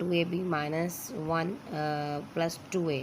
2ab -1 + 2a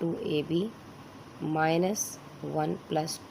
2ab -1 +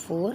4.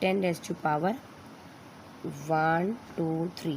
10⁻⁻1 2 3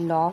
log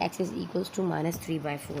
x = -3/4.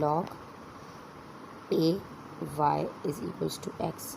log a y = x.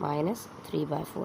-3/4.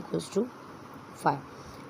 = 5.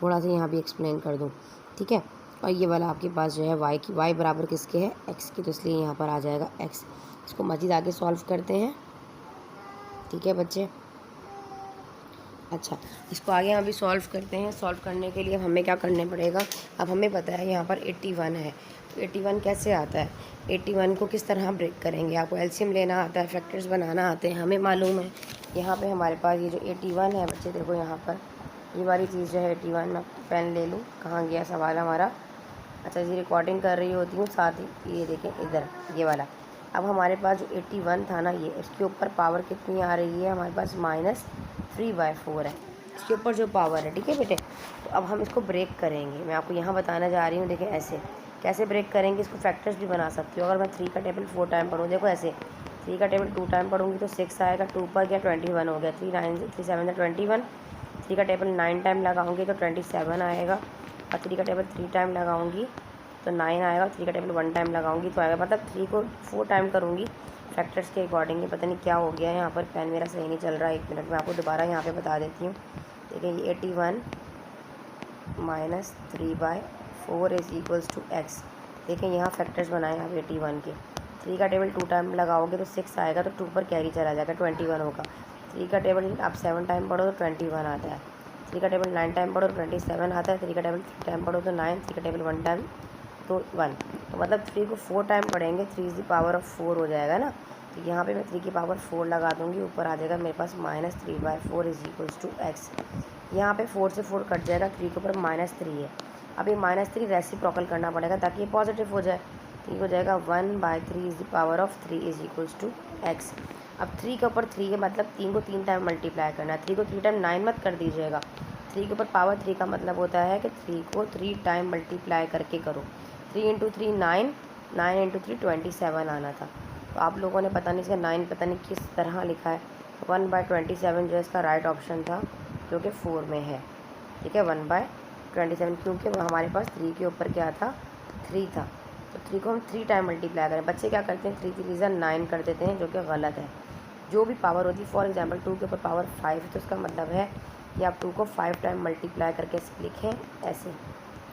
थोड़ा सा यहाँ भी एक्सप्लेन कर दूँ, ठीक है। और ये वाला आपके पास जो है y बराबर किसके है, x की, तो इसलिए यहाँ पर आ जाएगा x। इसको मज़ीद आगे सॉल्व करते हैं, ठीक है बच्चे। अच्छा, इसको आगे हम अभी सॉल्व करते हैं। सॉल्व करने के लिए अब हमें क्या करने पड़ेगा, अब हमें पता है यहाँ पर 81 है, तो 81 कैसे आता है, 81 को किस तरह ब्रेक करेंगे। आपको एलसीएम लेना आता है, फैक्टर्स बनाना आते हैं, हमें मालूम है। यहाँ पे हमारे पास ये जो 81 है बच्चे, देखो यहाँ पर ये वाली चीज़ जो है 81, मैं पेन ले लूँ, कहाँ गया सवाल हमारा। अच्छा जी, रिकॉर्डिंग कर रही होती हूँ साथ ही, ये देखें इधर ये वाला। अब हमारे पास जो 81 था ना, ये इसके ऊपर पावर कितनी आ रही है हमारे पास, -3/4 है इसके ऊपर जो पावर है, ठीक है बेटे। तो अब हम इसको ब्रेक करेंगे, मैं आपको यहाँ बताने जा रही हूँ। देखें ऐसे कैसे ब्रेक करेंगे, इसको फैक्टर्स भी बना सकती हूँ। अगर मैं 3 का टेबल 4 टाइम पढ़ूँ, देखो ऐसे 3 का टेबल 2 टाइम पढ़ूँगी तो 6 आएगा, 2 पर गया 21 हो गया, 3 9 3 7 21। 3 का टेबल 9 टाइम लगाऊंगी तो 27 आएगा, और 3 का टेबल 3 टाइम लगाऊंगी तो 9 आएगा, 3 का टेबल 1 टाइम लगाऊंगी तो आएगा, मतलब 3 को 4 टाइम करूँगी फैक्टर्स के अकॉर्डिंग। ये पता नहीं क्या हो गया है, यहाँ पर पेन मेरा सही नहीं चल रहा है, 1 मिनट में आपको दोबारा यहाँ पे बता देती हूँ। देखिए ये 81 - 3/4 इज इक्वल्स टू x। देखें यहाँ फैक्टर्स बनाए आप 81 के। 3 का टेबल 2 टाइम लगाओगे तो 6 आएगा, तो 2 पर कैरी चला जाएगा, 21 होगा। 3 का टेबल आप 7 टाइम पढ़ो तो 21 आता है। 3 का टेबल 9 टाइम पढ़ो तो 27 आता है। 3 का टेबल 3 टाइम पढ़ो तो 9, 3 का टेबल 1 टाइम तो 1। तो मतलब 3 को 4 टाइम पढ़ेंगे, 3 इज़ द पावर ऑफ 4 हो जाएगा ना। तो यहाँ पे मैं 3 की पावर 4 लगा दूँगी, ऊपर आ जाएगा मेरे पास -3/4 इज इक्वल्स टू x। यहाँ पे 4 से 4 कट जाएगा, 3 के ऊपर -3 है। अब ये -3 रेसिप्रोकल करना पड़ेगा ताकि ये पॉजिटिव हो जाए। 3 हो जाएगा 1/3 is the power of 3 is equals to x। अब 3 के ऊपर 3 है, मतलब 3 को 3 टाइम मल्टीप्लाई करना है। 3 को 3 टाइम 9 मत कर दीजिएगा। 3 के ऊपर पावर 3 का मतलब होता है कि 3 को 3 टाइम मल्टीप्लाई करके करो। 3 × 3 9, 9 × 3 27 आना था। तो आप लोगों ने पता नहीं इसका 9 पता नहीं किस तरह लिखा है। 1/27 जो है इसका राइट ऑप्शन था, जो कि 4 में है, ठीक है। 1/27 क्योंकि हमारे पास 3 के ऊपर क्या था, 3 था। तो 3 को हम 3 टाइम मल्टीप्लाई करें। बच्चे क्या करते हैं, 3 की रीज़न 9 कर देते हैं, जो कि गलत है। जो भी पावर होती है, फॉर एग्जांपल 2 के ऊपर पावर 5 है, तो इसका मतलब है कि आप 2 को 5 टाइम मल्टीप्लाई करके लिखें ऐसे,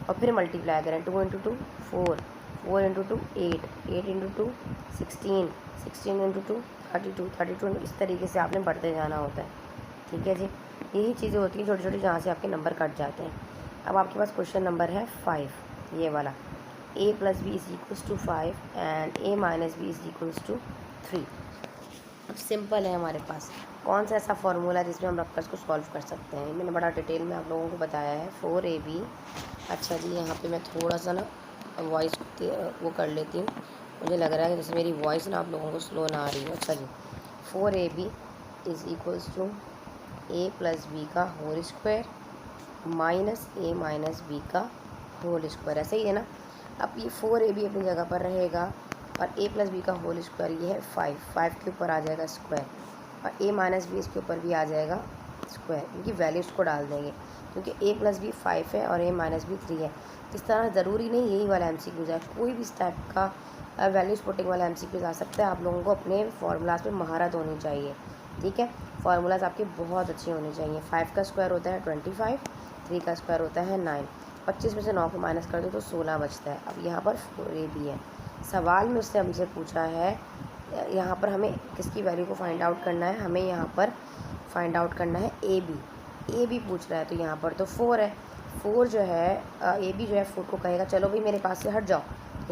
और फिर मल्टीप्लाई करें। 2 × 2 4, 4 × 2 8, 8 × 2 16, 16 × 2 32, 32 इस तरीके से आपने बढ़ते जाना होता है, ठीक है जी। यही चीज़ें होती हैं छोटी छोटी, जहाँ से आपके नंबर कट जाते हैं। अब आपके पास क्वेश्चन नंबर है 5, ये वाला, a + b is equals to 5 and a - b is equals to 3। अब सिंपल है हमारे पास, कौन सा ऐसा फार्मूला है जिसमें हम रखकर इसको सॉल्व कर सकते हैं। मैंने बड़ा डिटेल में आप लोगों को बताया है। 4ab, अच्छा जी यहाँ पे मैं थोड़ा सा ना वॉइस वो कर लेती हूँ, मुझे लग रहा है कि जैसे मेरी वॉइस ना आप लोगों को स्लो ना आ रही हो। अच्छा जी, 4ab is equals to a + b का होल स्क्वायर -a - b का होल स्क्वायर, ऐसा ही है ना। अब ये 4ab अपनी जगह पर रहेगा, और a + b का होल स्क्वायर ये है 5 के ऊपर आ जाएगा स्क्वायर, और a - b इसके ऊपर भी आ जाएगा स्क्वायर। इनकी वैल्यूज़ को डाल देंगे, क्योंकि a + b 5 है और a - b 3 है। इस तरह ज़रूरी नहीं यही वाला MCQ जाए, कोई भी इस टाइप का वैल्यूज पुटिंग वाला MCQ आ सकता है। आप लोगों को अपने फार्मूलाज पे महारत होनी चाहिए, ठीक है। फार्मूलाज आपके बहुत अच्छे होने चाहिए। 5 का स्क्वायर होता है 25, 3 का स्क्वायर होता है 9, 25 में से 9 को माइनस कर दो तो 16 बचता है। अब यहाँ पर 4ab है। सवाल में उससे हमसे पूछा है, यहाँ पर हमें किसकी वैल्यू को फाइंड आउट करना है, हमें यहाँ पर फाइंड आउट करना है ab पूछ रहा है। तो यहाँ पर तो 4 है, 4 जो है ab जो है 4 को कहेगा चलो भाई मेरे पास से हट जाओ,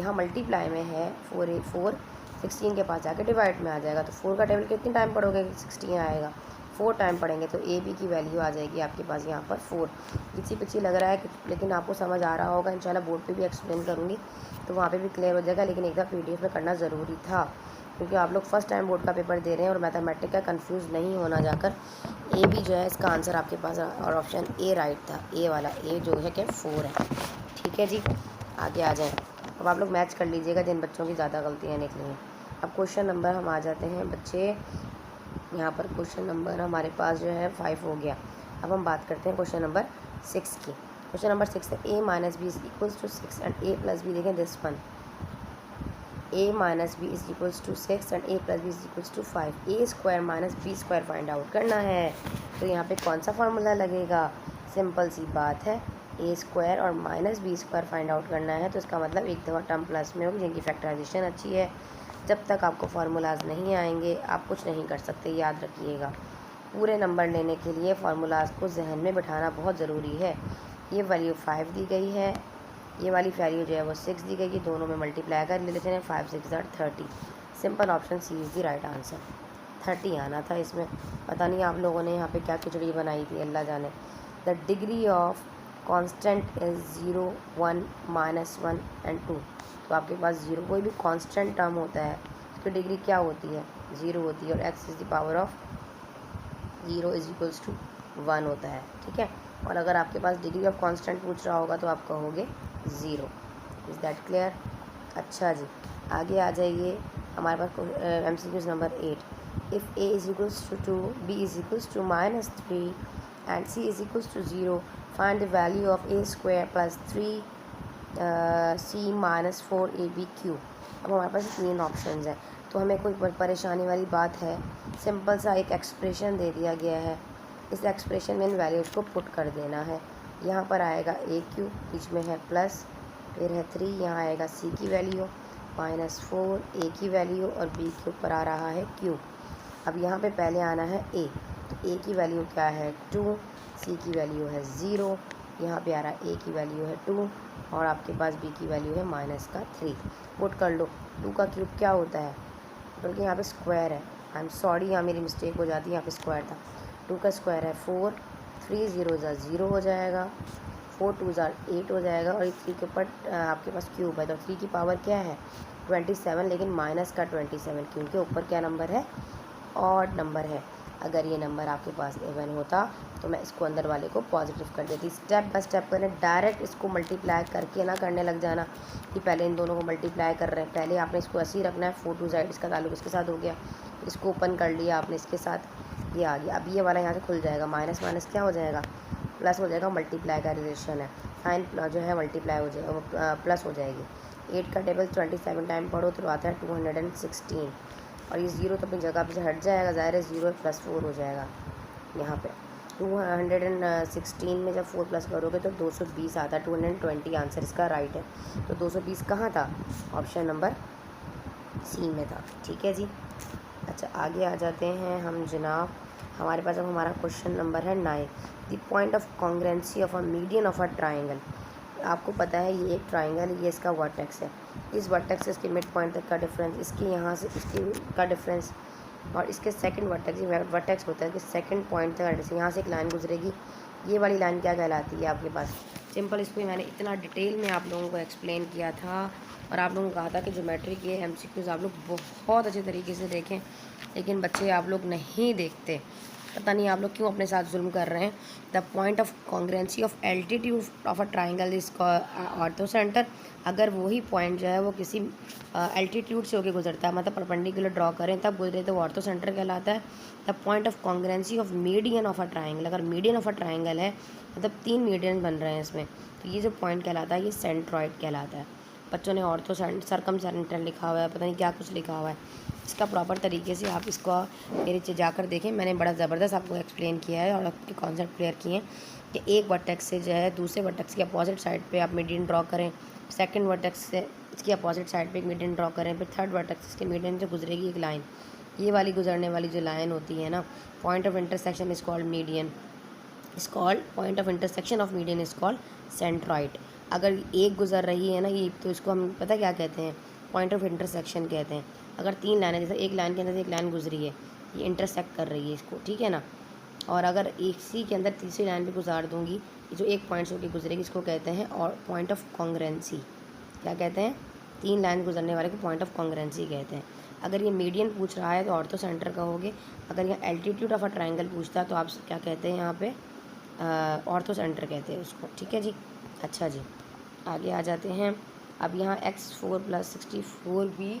यहाँ मल्टीप्लाई में है 4 16 के पास जाके डिवाइड में आ जाएगा। तो 4 का टेबल कितने टाइम पढ़ोगे, 16 आएगा, 4 टाइम पढ़ेंगे तो ab की वैल्यू आ जाएगी आपके पास यहाँ पर 4। पीछे पीछे लग रहा है लेकिन आपको समझ आ रहा होगा, इंशाल्लाह बोर्ड पे भी एक्सप्लेन करूँगी तो वहाँ पे भी क्लियर हो जाएगा। लेकिन एक दफ़ा PDF में करना ज़रूरी था, क्योंकि आप लोग फर्स्ट टाइम बोर्ड का पेपर दे रहे हैं और मैथमेटिक का कंफ्यूज नहीं होना जाकर। ab जो है इसका आंसर आपके पास, और ऑप्शन A राइट था, A वाला, A जो है कि 4 है, ठीक है जी। आगे आ जाएँ, अब आप लोग मैच कर लीजिएगा जिन बच्चों की ज़्यादा गलतियाँ निकली हैं। अब क्वेश्चन नंबर हम आ जाते हैं बच्चे, यहाँ पर क्वेश्चन नंबर हमारे पास जो है 5 हो गया। अब हम बात करते हैं क्वेश्चन नंबर 6 की। क्वेश्चन नंबर 6 है a - b is equals to 6 and a + b, देखें this one a minus b is equals to 6 and a plus b is equals to 5. a square minus b square find out करना है. तो यहाँ पे कौन सा formula लगेगा? Simple सी बात है, a स्क्वायर और minus b square find out करना है. तो इसका मतलब एक दफ़ा टर्म प्लस में होगी जिनकी फैक्टराइजेशन अच्छी है. जब तक आपको फार्मूलाज नहीं आएंगे आप कुछ नहीं कर सकते, याद रखिएगा. पूरे नंबर लेने के लिए फार्मूलाज को जहन में बिठाना बहुत ज़रूरी है. ये वैल्यू 5 दी गई है, ये वाली वैल्यू जो है वो 6 दी गई है. दोनों में मल्टीप्लाई कर लेते हैं. 5 6 are 30. Simple option C is the right answer. 30 आना था इसमें. पता नहीं आप लोगों ने यहाँ पे क्या खिचड़ी बनाई थी, अल्लाह जाने. The degree of constant is 0 1 -1 and 2. तो आपके पास 0 कोई भी कांस्टेंट टर्म होता है उसकी डिग्री क्या होती है? 0 होती है. और x is the power of 0 is equals to 1 होता है. ठीक है. और अगर आपके पास डिग्री ऑफ कांस्टेंट पूछ रहा होगा तो आप कहोगे 0. Is that clear? अच्छा जी, आगे आ जाइए. हमारे पास MCQ number 8. If a is equals to 2, b is equals to -3 and c is equals to 0, find the value of a square plus 3c minus 4ab cube. अब हमारे पास 3 ऑप्शन है, तो हमें कोई परेशानी वाली बात है. सिंपल सा एक एक्सप्रेशन दे दिया गया है, इस एक्सप्रेशन में इन वैल्यूज़ को पुट कर देना है. यहाँ पर आएगा a क्यूब, बीच में है प्लस, फिर है 3, यहाँ आएगा c की वैल्यू -4, a की वैल्यू और b के ऊपर आ रहा है क्यूब. अब यहाँ पे पहले आना है a, तो a की वैल्यू क्या है? 2, c की वैल्यू है 0, यहाँ पे आ रहा है a की वैल्यू है 2 और आपके पास b की वैल्यू है -3. पुट कर लो. 2 का क्यूब क्या होता है? बल्कि यहाँ पे स्क्वायर है. आई एम सॉरी, यहाँ मेरी मिस्टेक हो जाती है, यहाँ पे स्क्वायर था. 2 का स्क्वायर है 4, 3 0 0 हो जाएगा, 4 2 8 हो जाएगा. और 3 के ऊपर आपके पास क्यूब है, तो 3 की पावर क्या है? 27, लेकिन माइनस का 27 क्योंकि ऊपर क्या नंबर है? ऑड नंबर है. अगर ये नंबर आपके पास इवन होता तो मैं इसको अंदर वाले को पॉजिटिव कर देती. स्टेप बाय स्टेप करें, डायरेक्ट इसको मल्टीप्लाई करके ना करने लग जाना कि पहले इन दोनों को मल्टीप्लाई कर रहे हैं. पहले आपने इसको ऐसे ही रखना है. 4 2 इसका ताल्लुक इसके साथ हो गया, इसको ओपन कर लिया आपने इसके साथ, ये आ गया. अब ये वाला यहाँ से खुल जाएगा, माइनस माइनस क्या हो जाएगा? प्लस हो जाएगा. मल्टीप्लाई का रिलेशन है, साइन जो है मल्टीप्लाई हो जाएगा, प्लस हो जाएगी. 8 का टेबल 27 टाइम पढ़ो तो आता है 216. और ये 0 तो अपनी जगह पे से हट जाएगा, ज़ाहिर है 0 + 4 हो जाएगा. यहाँ पे 216 में जब 4 प्लस करोगे तो 220 आता है. 220 आंसर इसका राइट है. तो 220 कहाँ था? ऑप्शन नंबर सी में था. ठीक है जी. अच्छा, आगे आ जाते हैं हम जनाब. हमारे पास अब हमारा क्वेश्चन नंबर है 9. The point of कॉन्ग्रेंसी of a median of a triangle. आपको पता है ये एक ट्राइंगल, ये इसका वर्टेक्स है. इस वर्टेक्स से इसके मिड पॉइंट तक का डिफरेंस, इसके यहाँ से इसके का डिफरेंस, और इसके सेकंड वर्टेक्स होता है कि सेकंड पॉइंट तक का. यहाँ से एक लाइन गुजरेगी, ये वाली लाइन क्या कहलाती है आपके पास? सिंपल, इसको मैंने इतना डिटेल में आप लोगों को एक्सप्लेन किया था और आप लोगों को कहा था कि ज्योमेट्री के MCQs आप लोग बहुत अच्छे तरीके से देखें, लेकिन बच्चे आप लोग नहीं देखते. पता नहीं आप लोग क्यों अपने साथ जुल्म कर रहे हैं. The point of कॉन्ग्रेंसी of altitude of a triangle is ortho centre. अगर वही पॉइंट जो है वो किसी एल्टीट्यूड से होकर गुजरता है, मतलब परपेंडिकुलर ड्रॉ करें तब गुजरे, तो वो ऑर्थो सेंटर कहलाता है. The point of कॉन्ग्रेंसी of median of a triangle. अगर मीडियन ऑफ अ ट्राइंगल है, मतलब 3 मीडियन बन रहे हैं इसमें, तो ये जो पॉइंट कहलाता है ये सेंट्रॉइड कहलाता है. बच्चों ने ऑर्थो सर्कम सेंटर लिखा हुआ है, पता नहीं क्या कुछ लिखा हुआ है. इसका प्रॉपर तरीके से आप इसको मेरे नीचे जाकर देखें. मैंने बड़ा ज़बरदस्त आपको एक्सप्लेन किया है और आपके कॉन्सेप्ट क्लियर किए हैं कि एक वर्टेक्स से जो है दूसरे वर्टेक्स की अपोजिट साइड पे आप मीडियन ड्रॉ करें, सेकंड वर्टेक्स से इसकी अपोजिट साइड पे एक मीडियन ड्रॉ करें, फिर थर्ड वर्टेक्स के मीडियन से गुजरेगी एक लाइन. ये वाली गुजरने वाली जो लाइन होती है ना, point of intersection is called median, is called point of intersection of median is called centroid. अगर एक गुजर रही है ना ये, तो इसको हम पता क्या कहते हैं? पॉइंट ऑफ इंटरसेक्शन कहते हैं. अगर 3 लाइनें, जैसे एक लाइन के अंदर एक लाइन गुजरी है, ये इंटरसेक्ट कर रही है इसको, ठीक है ना. और अगर इसी के अंदर तीसरी लाइन भी गुजार दूंगी, जो एक पॉइंट से होकर गुजरेगी, इसको कहते हैं और पॉइंट ऑफ कॉन्ग्रेंसी. क्या कहते हैं? 3 लाइन गुजरने वाले को पॉइंट ऑफ कॉन्ग्रेंसी कहते हैं. अगर ये मीडियन पूछ रहा है तो ऑर्थो सेंटर कहोगे. अगर यहाँ एल्टीट्यूड ऑफ अ ट्राइंगल पूछता है तो आप क्या कहते हैं? यहाँ पे ऑर्थो सेंटर कहते हैं उसको. ठीक है जी. अच्छा जी, आगे आ जाते हैं. अब यहाँ x4 + 64 भी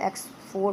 x4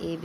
2ab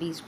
b².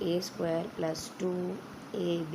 a² + 2ab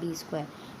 b².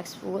x4,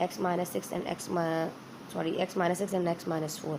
x - 6 and x - 4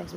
x -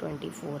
24.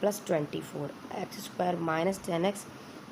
+24, x² - 10x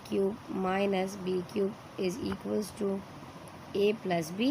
- b³ = a + b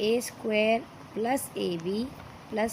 a² + ab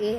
a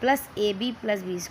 +ab +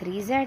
3z,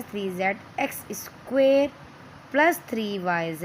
- 3zx² + 3yz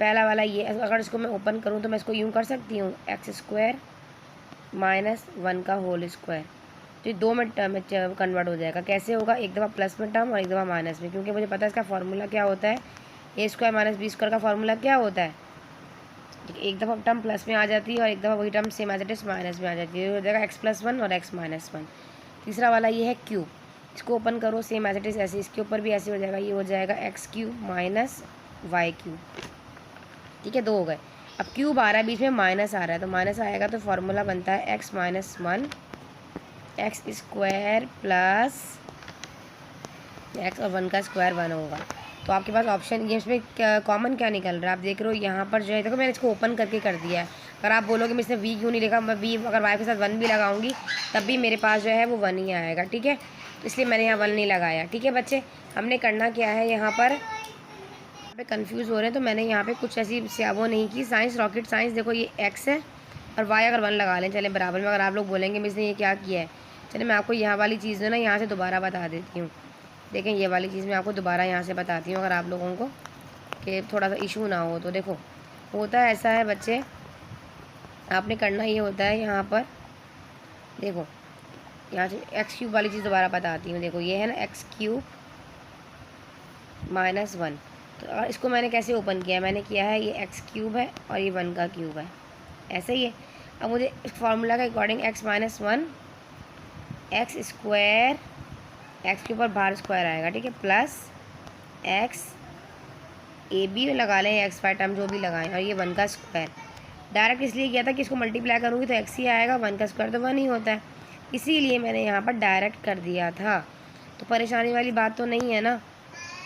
पहला वाला ये, अगर इसको मैं ओपन करूँ तो मैं इसको यूँ कर सकती हूँ, x² माइनस 1 का होल स्क्वायर। तो ये 2 में टर्म कन्वर्ट हो जाएगा। कैसे होगा, एक दफ़ा प्लस में टर्म और एक दफ़ा माइनस में, क्योंकि मुझे पता है इसका फार्मूला क्या होता है, a² माइनस b² का फार्मूला क्या होता है। एक दफ़ा टर्म प्लस में आ जाती है और एक दफ़ा वही term same as it is minus में आ जाती है, हो जाएगा x+1 और x-1। तीसरा वाला ये है क्यूब, इसको ओपन करो सेम एज इट इज़ ऐसे, इसके ऊपर भी ऐसे हो जाएगा, ये हो जाएगा x³ माइनस y³। ठीक है, 2 हो गए। अब क्यूब आ रहा है, बीच में माइनस आ रहा है, तो माइनस आएगा तो फार्मूला बनता है x-1 x² प्लस x और 1 का स्क्वायर 1 होगा। तो आपके पास ऑप्शन ये, इसमें कॉमन क्या निकल रहा है आप देख रहे हो यहाँ पर जो है, देखो मैंने इसको ओपन करके कर दिया है। अगर आप बोलोगे मैं इसने वी क्यों नहीं लिखा, मैं वी अगर वाई के साथ 1 भी लगाऊंगी तब भी मेरे पास जो है वो 1 ही आएगा। ठीक है, तो इसलिए मैंने यहाँ 1 नहीं लगाया। ठीक है बच्चे, हमने करना क्या है, यहाँ पे कंफ्यूज हो रहे हैं तो मैंने यहाँ पे कुछ ऐसी वो नहीं की। साइंस, रॉकेट साइंस, देखो ये x है और y अगर 1 लगा लें चले बराबर में। अगर आप लोग बोलेंगे मिस ने ये क्या किया है, चले मैं आपको यहाँ वाली चीज़ जो ना यहाँ से दोबारा बता देती हूँ। देखें ये वाली चीज़ मैं आपको दोबारा यहाँ से बताती हूँ, अगर आप लोगों को कि थोड़ा सा इशू ना हो। तो देखो होता है ऐसा है बच्चे, आपने करना ये होता है यहाँ पर, देखो यहाँ से x³ वाली चीज़ दोबारा बताती हूँ। देखो ये है ना x³ माइनस 1, तो इसको मैंने कैसे ओपन किया, मैंने किया है ये x³ है और ये 1 का क्यूब है, ऐसे ही है। अब मुझे इस फार्मूला के अकॉर्डिंग x-1 x² x के ऊपर बाहर स्क्वायर आएगा, ठीक है, प्लस x AB लगा लें, x वाई टर्म जो भी लगाएं, और ये 1 का स्क्वायर। डायरेक्ट इसलिए किया था कि इसको मल्टीप्लाई करूँगी तो x ही आएगा, 1 का स्क्वायर तो 1 ही होता है, इसीलिए मैंने यहाँ पर डायरेक्ट कर दिया था। तो परेशानी वाली बात तो नहीं है ना।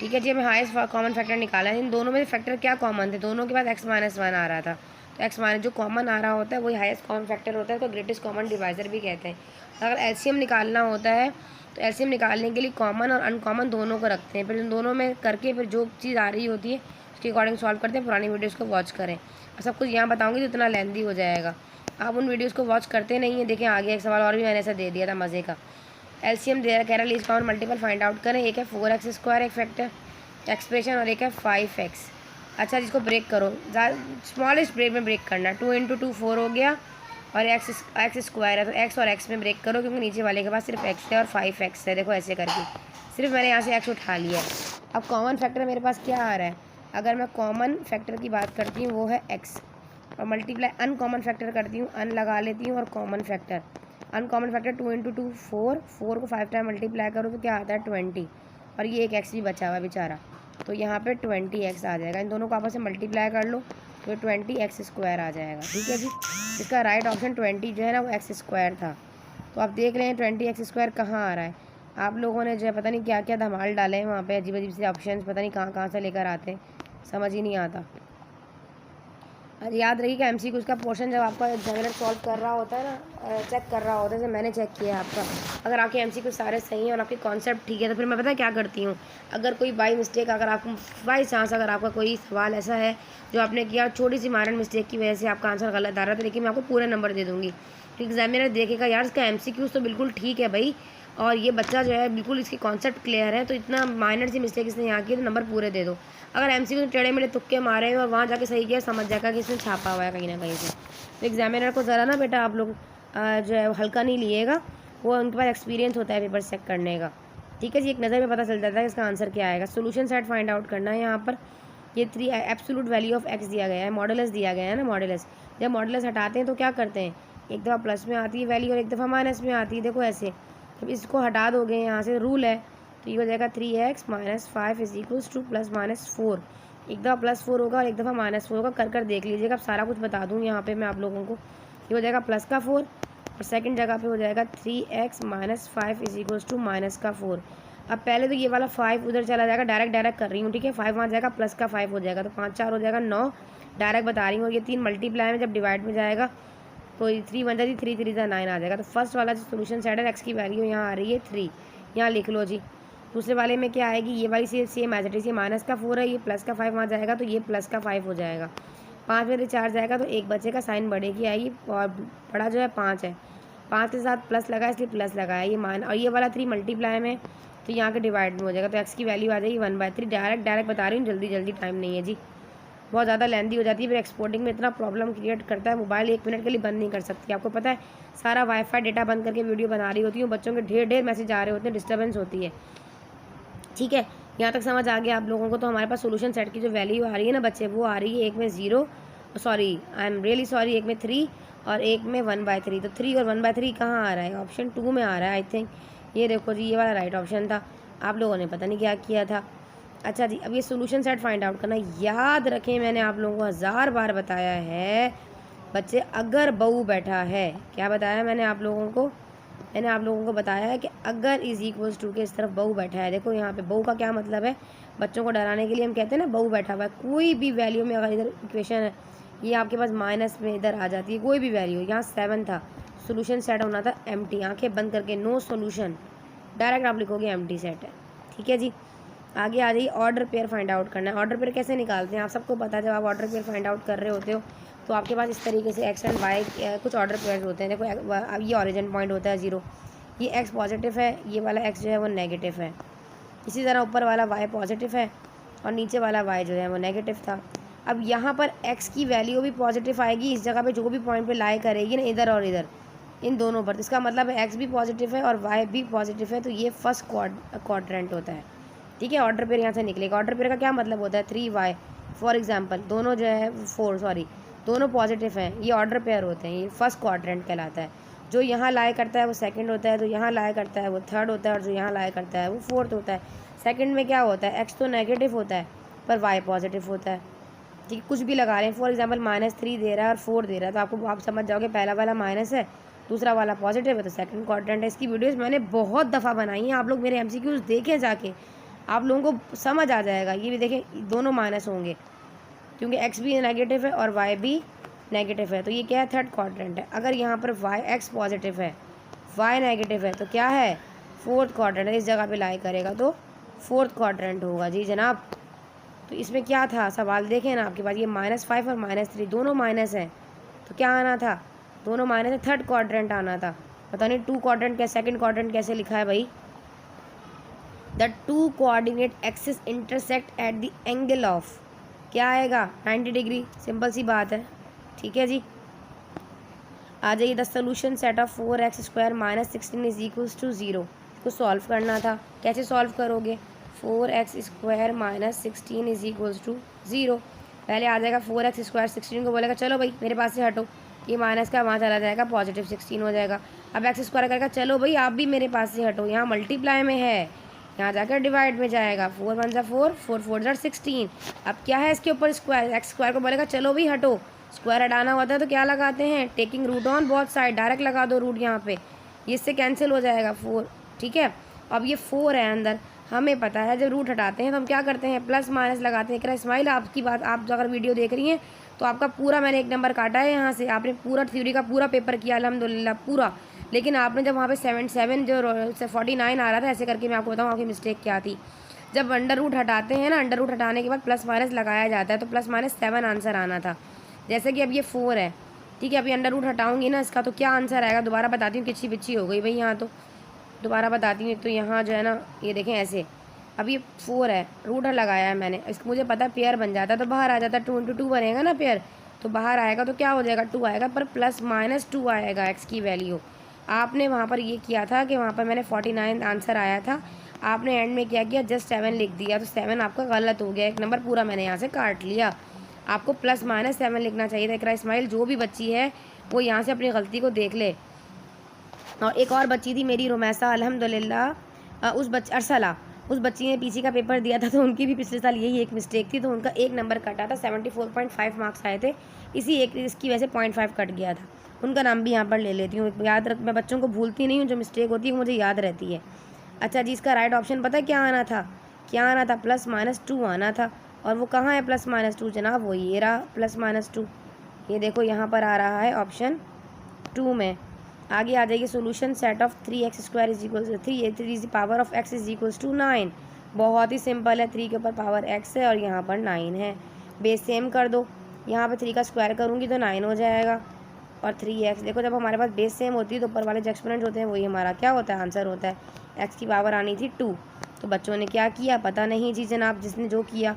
ठीक है जी, हमें हाईएस्ट कॉमन फैक्टर निकाला है। इन दोनों में फैक्टर क्या कॉमन थे, दोनों के बाद x-1 आ रहा था, तो x- जो कॉमन आ रहा होता है वही हाईएस्ट कॉमन फैक्टर होता है, तो ग्रेटेस्ट कॉमन डिवाइज़र भी कहते हैं। अगर एलसीएम निकालना होता है तो एलसीएम निकालने के लिए कॉमन और अनकॉमन दोनों को रखते हैं, फिर इन दोनों में करके फिर जो चीज़ आ रही होती है उसके अकॉर्डिंग सॉल्व करते हैं। पुरानी वीडियोज़ को वॉच करें, और सब कुछ यहाँ बताऊँगी तो इतना लेंदी हो जाएगा, आप उन वीडियोज़ को वॉच करते नहीं हैं। देखें आगे एक सवाल और भी मैंने ऐसा दे दिया था मज़े का, एलसीएम दे कह रहा least count multiple find out करें। एक है 4x² एक फैक्टर एक्सप्रेशन और एक है 5x। अच्छा, जिसको ब्रेक करो, स्मॉलेस्ट ब्रेक में ब्रेक करना है, 2 × 2 4 हो गया, और x² है तो x और x में ब्रेक करो, क्योंकि नीचे वाले के पास सिर्फ x है और 5x है। देखो ऐसे करके सिर्फ मैंने यहाँ से x उठा लिया है। अब कॉमन फैक्टर मेरे पास क्या आ रहा है, अगर मैं कॉमन फैक्टर की बात करती हूँ वो है x, और मल्टीप्लाई अनकॉमन फैक्टर करती हूँ, अन लगा लेती हूँ और कॉमन फैक्टर। अनकॉमन फैक्टर 2 × 2 4, 4 को 5 टाइम मल्टीप्लाई करो तो क्या आता है 20, और ये एक x भी बचा हुआ है बेचारा, तो यहाँ पे 20x आ जाएगा। इन दोनों को आपस में मल्टीप्लाई कर लो तो 20x² आ जाएगा। ठीक है जी, इसका राइट ऑप्शन 20 जो है ना वो x² था। तो आप देख रहे हैं 20x² कहाँ आ रहा है। आप लोगों ने जो है पता नहीं क्या क्या धमाल डाले हैं वहाँ पे, अजीब अजीब से ऑप्शन पता नहीं कहाँ कहाँ से लेकर आते हैं, समझ ही नहीं आता। याद रखिएगा MCQ का पोर्शन जब आपका एग्जामिनर सॉल्व कर रहा होता है ना, चेक कर रहा होता है, जैसे मैंने चेक किया आपका, अगर आपके MCQ सारे सही हैं और आपके कॉन्सेप्ट ठीक है तो फिर मैं पता क्या करती हूँ, अगर कोई बाई मिस्टेक, अगर आपको बाई चांस अगर आपका कोई सवाल ऐसा है जो आपने किया छोटी सी माइनर मिस्टेक की वजह से आपका आंसर गलत आ रहा था, लेकिन मैं आपको पूरा नंबर दे दूँगी, तो एग्जामिनर देखेगा यार इसका MCQ तो बिल्कुल ठीक है भाई, और ये बच्चा जो है बिल्कुल इसके कॉन्सेप्ट क्लियर है, तो इतना माइनर सी मिस्टेक इसने यहाँ की तो नंबर पूरे दे दो। अगर MCQ टेढ़े मेढ़े तुक्के मारे हैं और वहाँ जाके सही किया, समझ जाएगा कि इसने छापा हुआ है कहीं ना कहीं से। तो एग्जामिनर को ज़रा ना बेटा आप लोग जो है हल्का नहीं लिएगा, वो उनके पास एक्सपीरियंस होता है पेपर चेक करने का। ठीक है जी, एक नज़र में पता चल जाता है इसका आंसर क्या आएगा। सोल्यूशन सेट फाइंड आउट करना है। यहाँ पर ये 3 एब्सोल्यूट वैल्यू ऑफ x दिया गया है, मॉडुलस दिया गया है ना, मॉडुलस जब मॉडुलस हटाते हैं तो क्या करते हैं, एक दफ़ा प्लस में आती है वैल्यू और एक दफ़ा माइनस में आती है। देखो ऐसे जब इसको हटा दोगे यहाँ से रूल है तो ये हो जाएगा 3x - 5 = +-4। एक दफ़ा +4 होगा और एक दफ़ा -4 होगा, कर देख लीजिएगा, अब सारा कुछ बता दूँ यहाँ पे मैं आप लोगों को। ये हो जाएगा +4 और सेकंड जगह पे हो जाएगा 3x - 5 = -4। अब पहले तो ये वाला 5 उधर चला जाएगा, डायरेक्ट कर रही हूँ, ठीक है, 5 वहाँ जाएगा, +5 हो जाएगा, तो 5 4 हो जाएगा 9, डायरेक्ट बता रही हूँ। और ये 3 मल्टीप्लाई में जब डिवाइड में जाएगा तो 3 1 3 3 3 9 आ जाएगा। तो फर्स्ट वाला जो सोल्यूशन सेट है, x की वैल्यू यहाँ आ रही है 3, यहाँ लिख लो जी। दूसरे वाले में क्या आएगी, ये वाली सेम एज इट इज़, ये -4 है, ये +5 वहाँ जाएगा तो ये +5 हो जाएगा। 5 में से 4 जाएगा तो 1 बचेगा, साइन बढ़े की आएगी, और बड़ा जो है 5 है, 5 के साथ प्लस लगाया इसलिए प्लस लगाया, ये मान, और ये वाला 3 मल्टीप्लाई में तो यहाँ के डिवाइड में हो जाएगा, तो x की वैल्यू आ जाएगी 1/3। डायरेक्ट बता रही हूँ, जल्दी टाइम नहीं है जी। बहुत ज़्यादा लेंदी हो जाती है, फिर एक्सपोर्टिंग में इतना प्रॉब्लम क्रिएट करता है, मोबाइल 1 मिनट के लिए बंद नहीं कर सकती। आपको पता है सारा वाईफाई डेटा बंद करके वीडियो बना रही होती हूँ, बच्चों के ढेर मैसेज आ रहे होते हैं, डिस्टर्बेंस होती है। ठीक है, यहाँ तक समझ आ गया आप लोगों को। तो हमारे पास सोल्यूशन सेट की जो वैल्यू आ रही है ना बच्चे, वो आ रही है एक में 0, sorry I am really sorry, एक में 3 और एक में 1/3। तो 3 और 1/3 कहाँ आ रहा है? ऑप्शन 2 में आ रहा है आई थिंक। ये देखो जी, ये वाला राइट ऑप्शन था, आप लोगों ने पता नहीं क्या किया था। अच्छा जी, अब ये सोल्यूशन सेट फाइंड आउट करना। याद रखें, मैंने आप लोगों को 1000 बार बताया है बच्चे, अगर बहू बैठा है, क्या बताया मैंने आप लोगों को? मैंने आप लोगों को बताया है कि अगर इज इक्वल्स टू के इस तरफ बहू बैठा है। देखो यहाँ पे बहू का क्या मतलब है, बच्चों को डराने के लिए हम कहते हैं ना बहू बैठा हुआ है। कोई भी वैल्यू में अगर इधर इक्वेशन है, ये आपके पास माइनस में इधर आ जाती है, कोई भी वैल्यू। यहाँ 7 था, सोल्यूशन सेट होना था एम्प्टी, आंखें बंद करके नो सोल्यूशन, डायरेक्ट आप लिखोगे एम्प्टी सेट है। ठीक है जी, आगे आ जाइए, ऑर्डर पेयर फाइंड आउट करना है। ऑर्डर पेयर कैसे निकालते हैं आप सबको पता है। जब आप ऑर्डर पेयर फाइंड आउट कर रहे होते हो तो आपके पास इस तरीके से एक्स एंड वाई कुछ ऑर्डर पेयर होते हैं। देखो अब ये ऑरिजिन पॉइंट होता है 0, ये एक्स पॉजिटिव है, ये वाला एक्स जो है वो नेगेटिव है। इसी तरह ऊपर वाला वाई पॉजिटिव है और नीचे वाला वाई जो है वो नेगेटिव था। अब यहाँ पर एक्स की वैल्यू भी पॉजिटिव आएगी, इस जगह पे जो भी पॉइंट पे लाई करेगी ना, इधर और इधर, इन दोनों पर। इसका मतलब है एक्स भी पॉजिटिव है और वाई भी पॉजिटिव है, तो ये फर्स्ट क्वाड्रेंट होता है। ठीक है, ऑर्डर पेयर यहाँ से निकलेगा। ऑर्डर पेयर का क्या मतलब होता है? 3y फॉर एग्जांपल, दोनों जो है 4 सॉरी दोनों पॉजिटिव हैं, ये ऑर्डर पेयर होते हैं, ये फर्स्ट क्वाड्रेंट कहलाता है। जो यहाँ लाए करता है वो सेकंड होता है, जो यहाँ लाए करता है वो थर्ड होता है और जो यहाँ लाए करता है वो फोर्थ होता है। सेकंड में क्या होता है? एक्स तो नेगेटिव होता है पर वाई पॉजिटिव होता है। ठीक है, कुछ भी लगा रहे हैं, फॉर एग्जांपल -3 दे रहा है और 4 दे रहा है, तो आप समझ जाओगे पहला वाला माइनस है, दूसरा वाला पॉजिटिव है, तो सेकंड क्वाड्रेंट है। इसकी वीडियोज़ मैंने बहुत दफ़ा बनाई हैं, आप लोग मेरे MCQs देखें जाके, आप लोगों को समझ आ जाएगा। ये भी देखें, दोनों माइनस होंगे क्योंकि एक्स भी नेगेटिव है और वाई भी नेगेटिव है, तो ये क्या है? थर्ड क्वाड्रेंट है। अगर यहाँ पर वाई एक्स पॉजिटिव है, वाई नेगेटिव है, तो क्या है? फोर्थ क्वाड्रेंट है। इस जगह पे लाई करेगा तो फोर्थ क्वाड्रेंट होगा जी जनाब। तो इसमें क्या था सवाल, देखें ना आपके पास, ये -5 और -3 दोनों माइनस है, तो क्या आना था? दोनों माइनस है, थर्ड क्वाड्रेंट आना था। पता नहीं 2 क्वाड्रेंट क्या, सेकंड क्वाड्रेंट कैसे लिखा है भाई? The 2 coordinate axis intersect at the angle of, क्या आएगा? 90 डिग्री, सिंपल सी बात है। ठीक है जी, आ जाइए। The solution set of 4x² - 16 is equals to 0 को सॉल्व करना था। कैसे सॉल्व करोगे? 4x² - 16 is equals to 0। पहले आ जाएगा 4x², 16 को बोलेगा चलो भाई मेरे पास से हटो, ये माइनस का वहाँ चला जाएगा, पॉजिटिव 16 हो जाएगा। अब x² करेगा चलो भाई आप भी मेरे पास से हटो, यहाँ मल्टीप्लाई में है, यहाँ जाकर डिवाइड में जाएगा, 4 1 ज़ा 4, 4 4 ज़ा 16। अब क्या है इसके ऊपर? स्क्वायर। x² को बोलेगा चलो भाई हटो, स्क्वायर हटाना होता है तो क्या लगाते हैं? Taking root on both side, direct लगा दो रूट यहाँ पे, ये इससे कैंसिल हो जाएगा 4। ठीक है, अब ये 4 है अंदर, हमें पता है जब रूट हटाते हैं तो हम क्या करते हैं? प्लस माइनस लगाते हैं। कह स्माइल आपकी बात, आप अगर वीडियो देख रही हैं तो आपका पूरा मैंने 1 नंबर काटा है यहाँ से, आपने पूरा थ्योरी का पूरा पेपर किया अल्हम्दुलिल्लाह पूरा, लेकिन आपने जब वहाँ पे 7 जो 49 आ रहा था, ऐसे करके मैं आपको बताऊँ आपकी मिस्टेक क्या थी। जब अंडर रूट हटाते हैं ना, अंडर रूट हटाने के बाद प्लस माइनस लगाया जाता है, तो प्लस माइनस 7 आंसर आना था। जैसे कि अब ये 4 है, ठीक है, अभी अंडर रूट हटाऊंगी ना इसका, तो क्या आंसर आएगा? दोबारा बताती हूँ, किच्छी बिच्छी हो गई भाई यहाँ, तो दोबारा बताती हूँ। तो यहाँ जो है ना, ये देखें ऐसे, अब ये 4 है, रूट लगाया है मैंने, इसको मुझे पता है पेयर बन जाता है तो बाहर आ जाता है, 2 × 2 बनेगा ना पेयर, तो बाहर आएगा तो क्या हो जाएगा? 2 आएगा, पर प्लस माइनस 2 आएगा एक्स की वैल्यू। आपने वहाँ पर ये किया था कि वहाँ पर मैंने 49 आंसर आया था, आपने एंड में क्या किया? जस्ट 7 लिख दिया, तो 7 आपका गलत हो गया, 1 नंबर पूरा मैंने यहाँ से काट लिया। आपको प्लस माइनस 7 लिखना चाहिए था। इकरा इस्माइल जो भी बच्ची है वो यहाँ से अपनी गलती को देख ले। और एक और बच्ची थी मेरी रुमैसा, अल्हम्दुलिल्लाह अरसला, उस बच्ची ने पीछे का पेपर दिया था, तो उनकी भी पिछले साल यही एक मिस्टेक थी, तो उनका 1 नंबर कटा था, 74.5 मार्क्स आए थे, इसी एक इसकी वजह से 0.5 कट गया था। उनका नाम भी यहाँ पर ले लेती हूँ, याद रख, मैं बच्चों को भूलती नहीं हूँ, जो मिस्टेक होती है वो मुझे याद रहती है। अच्छा जी, इसका राइट ऑप्शन पता है क्या आना था? क्या आना था? +-2 आना था। और वो कहाँ है +-2 जनाब? वो ये रहा +-2, ये देखो यहाँ पर आ रहा है ऑप्शन 2 में। आगे आ जाइए, solution set of 3x² is equal 3 power of x is equals to 9। बहुत ही सिंपल है, 3 के ऊपर पावर x है और यहाँ पर 9 है, बेस सेम कर दो, यहाँ पर 3 का स्क्वायर करूँगी तो 9 हो जाएगा और 3x। देखो जब हमारे पास बेस सेम होती है तो ऊपर वाले जो एक्सपोनेंट होते हैं वही हमारा क्या होता है? आंसर होता है। x की पावर आनी थी 2, तो बच्चों ने क्या किया? पता नहीं जी जनाब, जिसने जो किया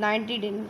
90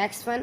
x1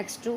x2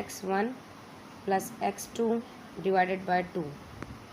x1 + x2 / 2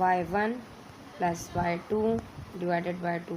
y1 + y2 / 2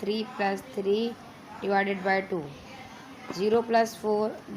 3 + 3 / 2 0 + 4 /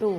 2.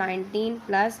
19 +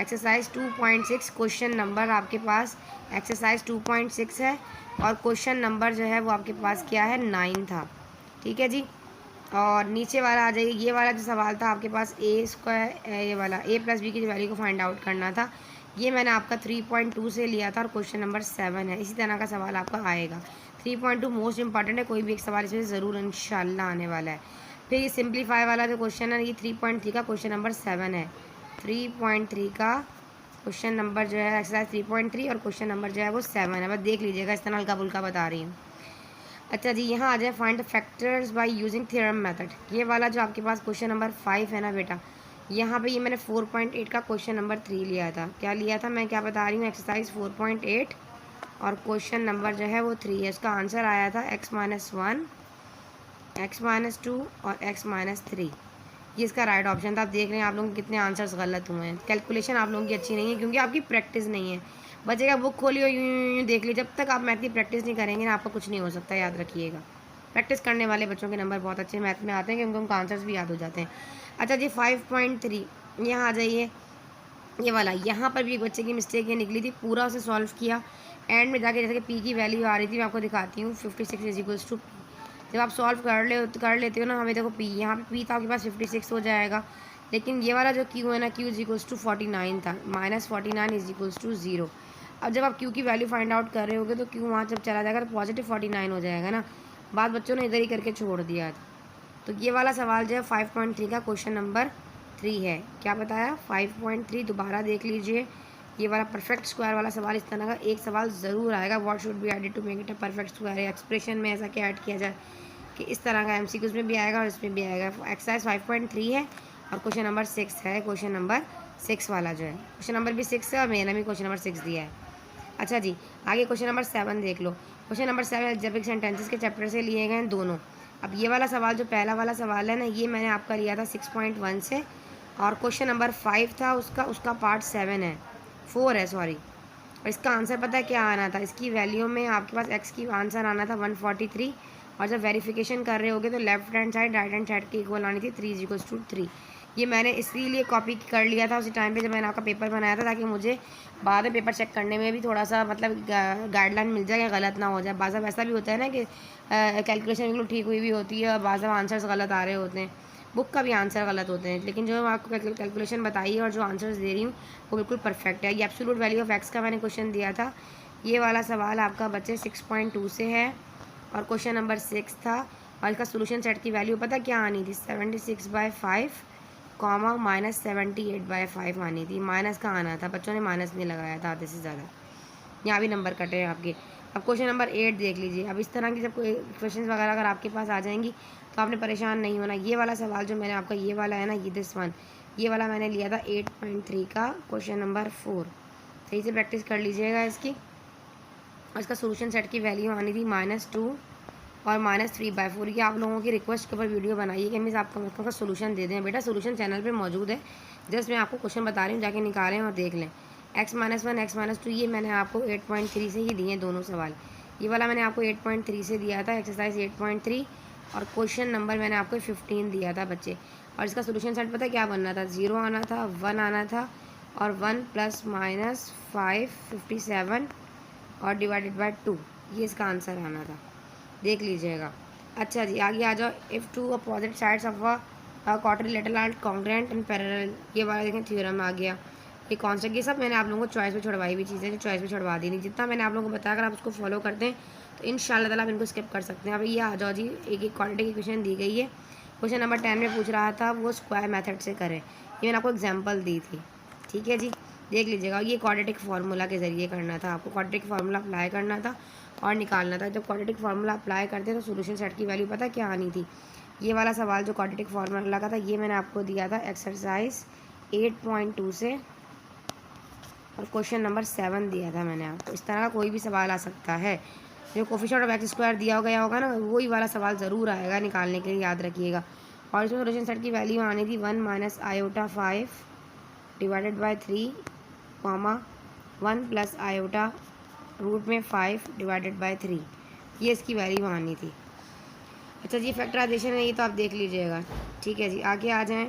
exercise 2.6 question number आपके पास एक्सरसाइज 2.6 है और क्वेश्चन नंबर जो है वो आपके पास क्या है 9 था। ठीक है जी। और नीचे वाला आ जाइए, ये वाला जो सवाल था आपके पास ए स्क्वायर, ये वाला ए प्लस बी की वैल्यू को फाइंड आउट करना था, ये मैंने आपका 3.2 से लिया था और क्वेश्चन नंबर 7 है। इसी तरह का सवाल आपका आएगा। 3.2 मोस्ट इंपॉर्टेंट है, कोई भी एक सवाल इसमें ज़रूर इंशाल्लाह आने वाला है। फिर ये सिंप्लीफाई वाला जो क्वेश्चन है, ये 3.3 का क्वेश्चन नंबर 7 है। 3.3 का क्वेश्चन नंबर जो है एक्सरसाइज 3.3 और क्वेश्चन नंबर जो है वो 7 है। बस देख लीजिएगा, इस तरह हल्का फुल्का बता रही हूँ। अच्छा जी, यहाँ आ जाए find the factors by using theorem method. ये वाला जो आपके पास क्वेश्चन नंबर 5 है ना बेटा, यहाँ पे ये मैंने 4.8 का क्वेश्चन नंबर 3 लिया था। क्या लिया था, मैं क्या बता रही हूँ, एक्सरसाइज 4.8 और क्वेश्चन नंबर जो है वो 3 है। इसका आंसर आया था x-1, x-2 और x-3। ये इसका राइट ऑप्शन था। आप देख रहे हैं आप लोगों के कितने आंसर्स गलत हुए हैं। कैलकुलेशन आप लोगों की अच्छी नहीं है क्योंकि आपकी प्रैक्टिस नहीं है। बचेगा बुक खोली और यूँ देख लीजिए, जब तक आप मैथ की प्रैक्टिस नहीं करेंगे ना आपका कुछ नहीं हो सकता, याद रखिएगा। प्रैक्टिस करने वाले बच्चों के नंबर बहुत अच्छे मैथ में आते हैं क्योंकि उनको आंसर्स भी याद हो जाते हैं। अच्छा जी, 5.3 यहाँ आ जाइए, ये वाला यहाँ पर भी एक बच्चे की मिस्टेक ये निकली थी, पूरा उसे सॉल्व किया। एंड में जाके जैसे कि पी की वैल्यू आ रही थी, मैं आपको दिखाती हूँ 56 = पी। जब आप सॉल्व कर लेते हो ना, हमें देखो पी, यहाँ पे पी था आपके पास 56 हो जाएगा, लेकिन ये वाला जो क्यू है ना, क्यू = 49 था, -49 = 0। अब जब आप क्यू की वैल्यू फाइंड आउट कर रहे होगे तो क्यू वहाँ जब चला जाएगा तो पॉजिटिव 49 हो जाएगा ना। बाद बच्चों ने इधर ही करके छोड़ दिया था। तो ये वाला सवाल जो है 5.3 का क्वेश्चन नंबर 3 है। क्या बताया, 5.3 दोबारा देख लीजिए। ये वाला परफेक्ट स्क्वायर वाला सवाल, इस तरह का एक सवाल ज़रूर आएगा। What should be added to make it a perfect square, expression में ऐसा क्या ऐड किया जाए, कि इस तरह का एमसीक्यूज में भी आएगा और इसमें भी आएगा। एक्सरसाइज 5.3 है और क्वेश्चन नंबर 6 है। क्वेश्चन नंबर 6 वाला जो है, क्वेश्चन नंबर भी 6 है और मैंने भी क्वेश्चन नंबर 6 दिया है। अच्छा जी, आगे क्वेश्चन नंबर 7 देख लो। क्वेश्चन नंबर 7 अलजेब्रिक सेंटेंसेस के चैप्टर से लिए गए हैं दोनों। अब ये वाला सवाल जो पहला वाला सवाल है ना, ये मैंने आपका लिया था 6.1 से और क्वेश्चन नंबर 5 था उसका पार्ट 7 है, 4 है सॉरी। और इसका आंसर पता है क्या आना था, इसकी वैल्यू में आपके पास एक्स की आंसर आना था 143 और जब वेरिफिकेशन कर रहे होगे तो left hand side right hand side की इक्वल आनी थी 3 = 3। ये मैंने इसीलिए कॉपी कर लिया था उसी टाइम पे जब मैंने आपका पेपर बनाया था, ताकि मुझे बाद में पेपर चेक करने में भी थोड़ा सा मतलब गाइडलाइन मिल जाए, गलत ना हो जाए। बाज़ ऐसा भी होता है ना कि कैलकुलेशन बिल्कुल ठीक हुई भी होती है और बाज़ आंसर्स गलत आ रहे होते हैं, बुक का भी आंसर गलत होते हैं, लेकिन जो मैं आपको कैलकुलेशन बताई है और जो आंसर्स दे रही हूँ वो बिल्कुल परफेक्ट है। ये एब्सोल्यूट वैल्यू ऑफ एक्स का मैंने क्वेश्चन दिया था। ये वाला सवाल आपका बच्चे 6.2 से है और क्वेश्चन नंबर 6 था और इसका सोल्यूशन सेट की वैल्यू पता क्या आनी थी, 76/5 -78/5 आनी थी। माइनस का आना था, बच्चों ने माइनस नहीं लगाया था आधे से ज़्यादा, यहाँ भी नंबर कटे हैं आपके। अब क्वेश्चन नंबर 8 देख लीजिए। अब इस तरह की जब क्वेश्चन वगैरह अगर आपके पास आ जाएंगी तो आपने परेशान नहीं होना। ये वाला सवाल जो मैंने आपका ये वाला है ना, ये दिस वन, ये वाला मैंने लिया था 8.3 का क्वेश्चन नंबर 4। सही से प्रैक्टिस कर लीजिएगा इसकी। और इसका सोल्यूशन सेट की वैल्यू आनी थी -2 और -3/4। ये आप लोगों की रिक्वेस्ट के ऊपर वीडियो बनाइए कि मिस आपको का सोल्यूशन दे दें। बेटा सोल्यूशन चैनल पे मौजूद है, जस्ट मैं आपको क्वेश्चन बता रही हूँ, जाके निकालें और देख लें। x-1 x-2 ये मैंने आपको 8.3 से ही दिए दोनों सवाल। ये वाला मैंने आपको 8.3 से दिया था, एक्सरसाइज 8.3 और क्वेश्चन नंबर मैंने आपको 15 दिया था बच्चे। और इसका सोल्यूशन सेट पता है क्या बनना था, 0 आना था, 1 आना था और 1 ± 5 57 और /2, ये इसका आंसर आना था। देख लीजिएगा। अच्छा जी, आगे आ जाओ। If two opposite sides of a quadrilateral are congruent and parallel, ये वाला देखें थ्योरम आ गया। ये कॉन्सेप्ट, ये सब मैंने आप लोगों को चॉइस में छुड़वाई हुई चीज़ें, जो चॉइस में छुड़वा दी नहीं। जितना मैंने आप लोगों को बताया अगर आप उसको फॉलो करते हैं तो इंशाल्लाह ताला आप इनको स्किप कर सकते हैं। अब ये आ जाओ जी, एक क्वाड्रेटिक इक्वेशन दी गई है। क्वेश्चन नंबर 10 में पूछ रहा था वो स्क्वायर मेथड से करें, ये मैंने आपको एग्जाम्पल दी थी। ठीक है जी, देख लीजिएगा। ये क्वाड्रेटिक फार्मूला के ज़रिए करना था आपको, क्वाड्रेटिक फार्मूला अप्लाई करना था और निकालना था। जब क्वाड्रेटिक फार्मूला अप्लाई करते हैं तो सोल्यूशन सेट की वैल्यू पता क्या आनी थी। ये वाला सवाल जो क्वाड्रेटिक फार्मूला का था ये मैंने आपको दिया था एक्सरसाइज 8.2 से और क्वेश्चन नंबर 7 दिया था मैंने आपको। इस तरह का कोई भी सवाल आ सकता है, जो कोफिशिएंट ऑफ एक्स स्क्वायर दिया गया होगा ना, वही वाला सवाल ज़रूर आएगा निकालने के लिए, याद रखिएगा। और इसमें सोल्यूशन सेट की वैल्यू आनी थी 1 - i/5 / 3, 1 + i/5 / 3, ये इसकी वैल्यू आनी थी। अच्छा जी, फैक्टराइजेशन है ये तो आप देख लीजिएगा। ठीक है जी, आगे आ जाएं।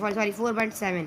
4/7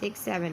6 7.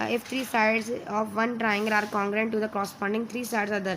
if 3 sides of one triangle are congruent to the corresponding 3 sides other.